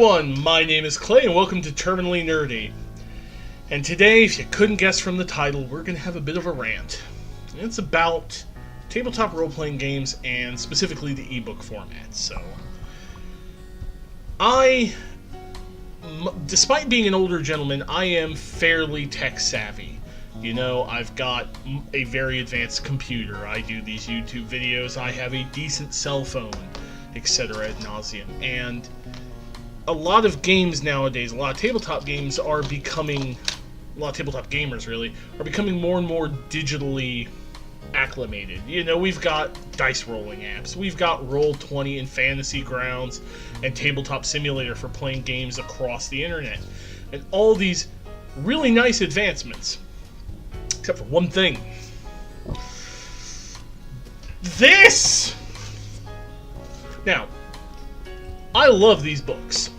everyone, my name is Clay and welcome to Terminally Nerdy. And today, if you couldn't guess from the title, we're going to have a bit of a rant. It's about tabletop role-playing games and specifically the ebook format. So, despite being an older gentleman, I am fairly tech-savvy. You know, I've got a very advanced computer, I do these YouTube videos, I have a decent cell phone, etc. ad nauseum. And a lot of games nowadays, a lot of tabletop games are becoming, a lot of tabletop gamers really, are becoming more and more digitally acclimated. You know, we've got dice rolling apps, we've got Roll20 and Fantasy Grounds and Tabletop Simulator for playing games across the internet. And all these really nice advancements. Except for one thing. This! Now, I love these books.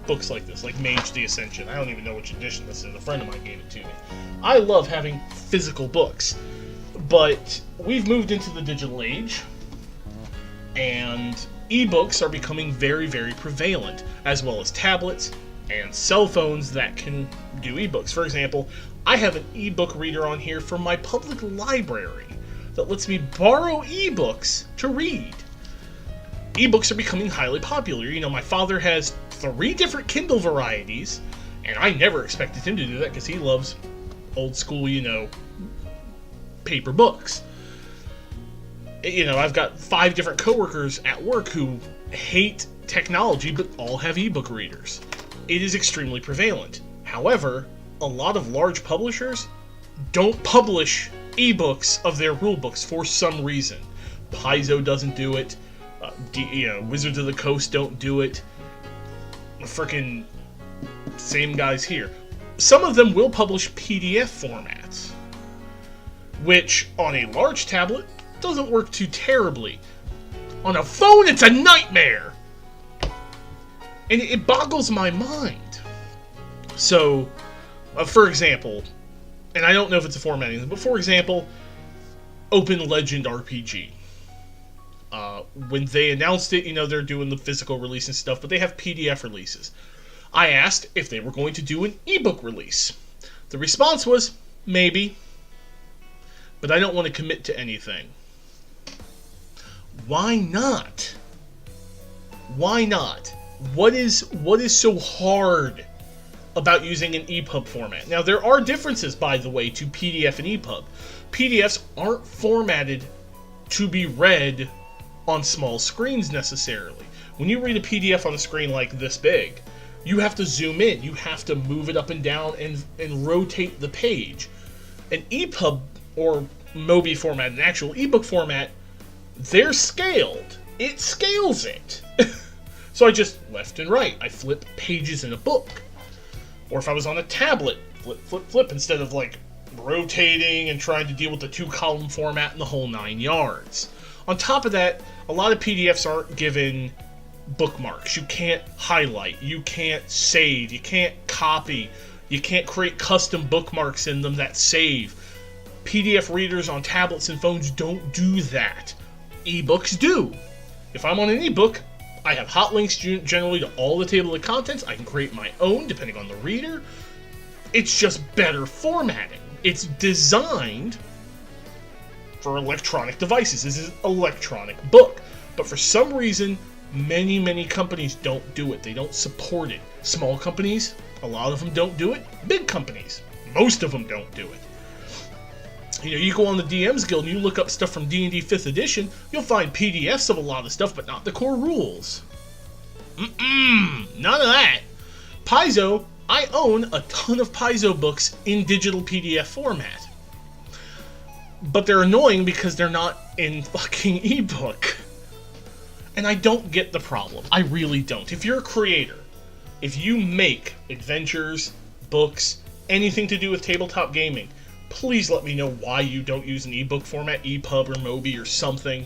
Books like this, like Mage the Ascension. I don't even know which edition this is. A friend of mine gave it to me. I love having physical books. But we've moved into the digital age, and ebooks are becoming very, very prevalent, as well as tablets and cell phones that can do ebooks. For example, I have an ebook reader on here from my public library that lets me borrow ebooks to read. Ebooks are becoming highly popular. You know, my father has 3 different Kindle varieties, and I never expected him to do that because he loves old school, you know, paper books. You know, I've got 5 different coworkers at work who hate technology but all have ebook readers. It is extremely prevalent. However, a lot of large publishers don't publish ebooks of their rulebooks for some reason. Paizo doesn't do it. Wizards of the Coast don't do it. Frickin' same guys here. Some of them will publish PDF formats, which on a large tablet doesn't work too terribly. On a phone, it's a nightmare! And it boggles my mind. So, for example, and I don't know if it's a formatting thing, but for example, Open Legend RPG. When they announced it, you know, they're doing the physical release and stuff, but they have PDF releases. I asked if they were going to do an ebook release. The response was, maybe, but I don't want to commit to anything. Why not? Why not? What is so hard about using an EPUB format? Now, there are differences, by the way, to PDF and EPUB. PDFs aren't formatted to be read on small screens necessarily. When you read a PDF on a screen like this big, you have to zoom in, you have to move it up and down and rotate the page. An EPUB or Mobi format, an actual ebook format, they're scaled. It scales it. So I just left and right. I flip pages in a book. Or if I was on a tablet, flip, instead of like rotating and trying to deal with the 2-column format and the whole 9 yards. On top of that, a lot of PDFs aren't given bookmarks. You can't highlight, you can't save, you can't copy, you can't create custom bookmarks in them that save. PDF readers on tablets and phones don't do that. Ebooks do. If I'm on an ebook, I have hot links generally to all the table of contents. I can create my own depending on the reader. It's just better formatting. It's designed for electronic devices. This is an electronic book. But for some reason, many companies don't do it. They don't support it. Small companies, a lot of them don't do it. Big companies, most of them don't do it. You know, you go on the DM's Guild and you look up stuff from D&D 5th edition, you'll find PDFs of a lot of stuff, but not the core rules. None of that. Paizo, I own a ton of Paizo books in digital PDF format. But they're annoying because they're not in fucking ebook. And I don't get the problem. I really don't. If you're a creator, if you make adventures, books, anything to do with tabletop gaming, please let me know why you don't use an ebook format, EPUB or Mobi or something.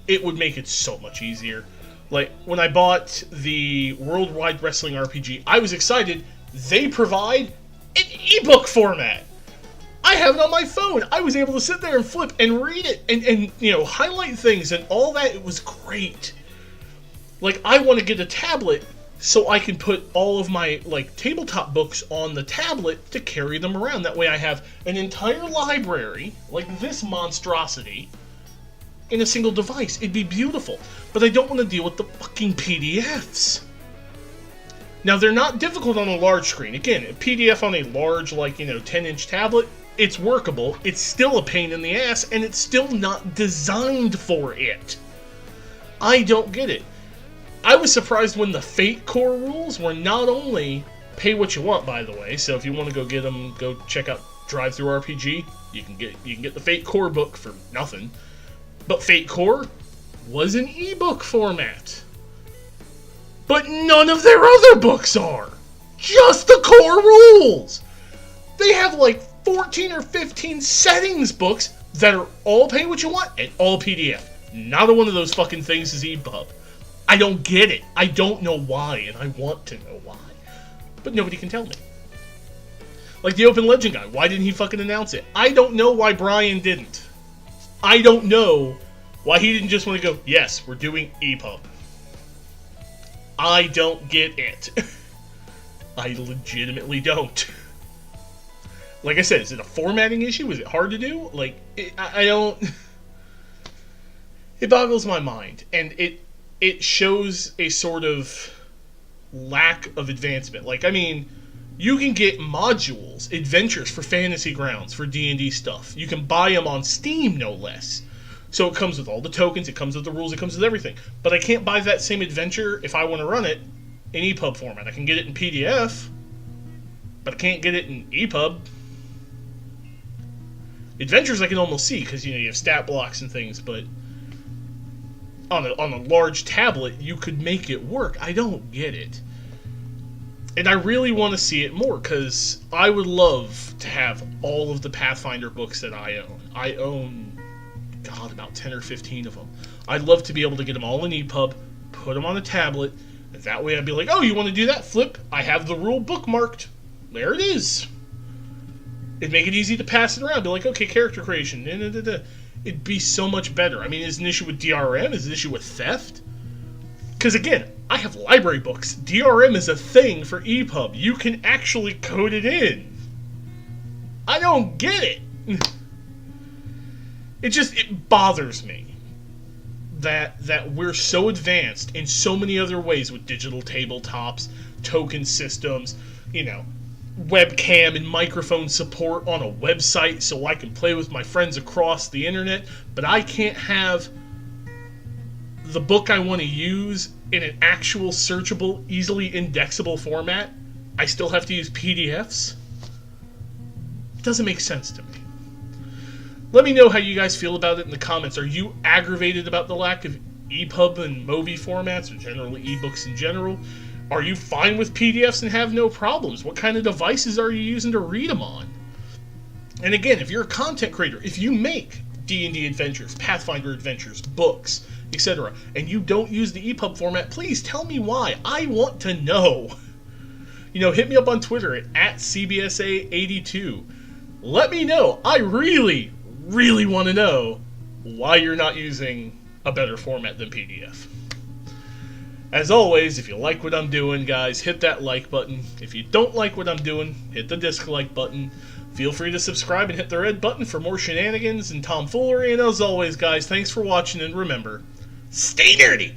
It would make it so much easier. Like, when I bought the Worldwide Wrestling RPG, I was excited. They provide an ebook format. I have it on my phone. I was able to sit there and flip and read it and you know, highlight things and all that. It was great. Like, I want to get a tablet so I can put all of my like tabletop books on the tablet to carry them around. That way I have an entire library, like this monstrosity, in a single device. It'd be beautiful. But I don't want to deal with the fucking PDFs. Now, they're not difficult on a large screen. Again, a PDF on a large, like, 10-inch tablet, it's workable. It's still a pain in the ass, and it's still not designed for it. I don't get it. I was surprised when the Fate core rules were not only pay what you want, by the way. So if you want to go get them, go check out Drive-Thru RPG. You can get the Fate core book for nothing. But Fate core was an ebook format. But none of their other books are. Just the core rules. They have like 14 or 15 settings books that are all pay what you want and all PDF. Not a one of those fucking things is EPUB. I don't get it. I don't know why, and I want to know why. But nobody can tell me. Like the Open Legend guy, why didn't he fucking announce it? I don't know why Brian didn't. I don't know why he didn't just want to go, yes, we're doing EPUB. I don't get it. I legitimately don't. Like I said, is it a formatting issue? Is it hard to do? Like, I don't... It boggles my mind. And it shows a sort of lack of advancement. Like, I mean, you can get modules, adventures for Fantasy Grounds, for D&D stuff. You can buy them on Steam, no less. So it comes with all the tokens, it comes with the rules, it comes with everything. But I can't buy that same adventure if I want to run it in EPUB format. I can get it in PDF, but I can't get it in EPUB. Adventures I can almost see, because you have stat blocks and things, but on a large tablet, you could make it work. I don't get it. And I really want to see it more, because I would love to have all of the Pathfinder books that I own. I own... God, about 10 or 15 of them. I'd love to be able to get them all in EPUB, put them on a tablet, and that way I'd be like, oh, you want to do that? Flip, I have the rule bookmarked. There it is. It'd make it easy to pass it around. Be like, okay, character creation. Da, da, da, da. It'd be so much better. I mean, is it an issue with DRM? Is it an issue with theft? Because again, I have library books. DRM is a thing for EPUB. You can actually code it in. I don't get it. It bothers me that we're so advanced in so many other ways with digital tabletops, token systems, webcam and microphone support on a website so I can play with my friends across the internet, but I can't have the book I want to use in an actual searchable, easily indexable format. I still have to use PDFs. It doesn't make sense to me. Let me know how you guys feel about it in the comments. Are you aggravated about the lack of EPUB and Mobi formats, or generally ebooks in general? Are you fine with PDFs and have no problems? What kind of devices are you using to read them on? And again, if you're a content creator, if you make D&D adventures, Pathfinder adventures, books, etc., and you don't use the EPUB format, please tell me why. I want to know. Hit me up on Twitter at CBSA82. Let me know. I really want to know why you're not using a better format than PDF. As always, if you like what I'm doing, guys, hit that like button. If you don't like what I'm doing, hit the dislike button. Feel free to subscribe and hit the red button for more shenanigans and tomfoolery. And as always, guys, thanks for watching, and remember, stay nerdy!